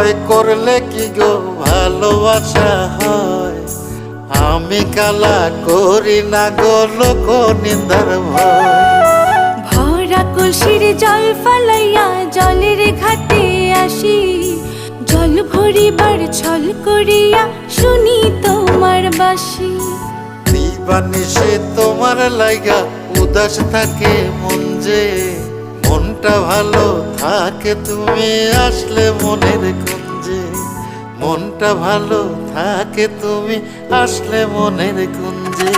ভয় করলে কি গো ভালোবাসা হয়? আমি কালা করি না গো লোক নিন্দার ভয়। ভরা কলসির জল ফালাইয়া জলের ঘাটে আসি, জল ভরিবার ছল করিয়া শুনি তোমার বাঁশি। দিবানিশি তোমার লাইগা উদাস থাকে মন যে, মনটা ভালো থাকে তুমি আসলে মনের কুঞ্জে। মনটা ভালো থাকে তুমি আসলে মনের কুঞ্জে।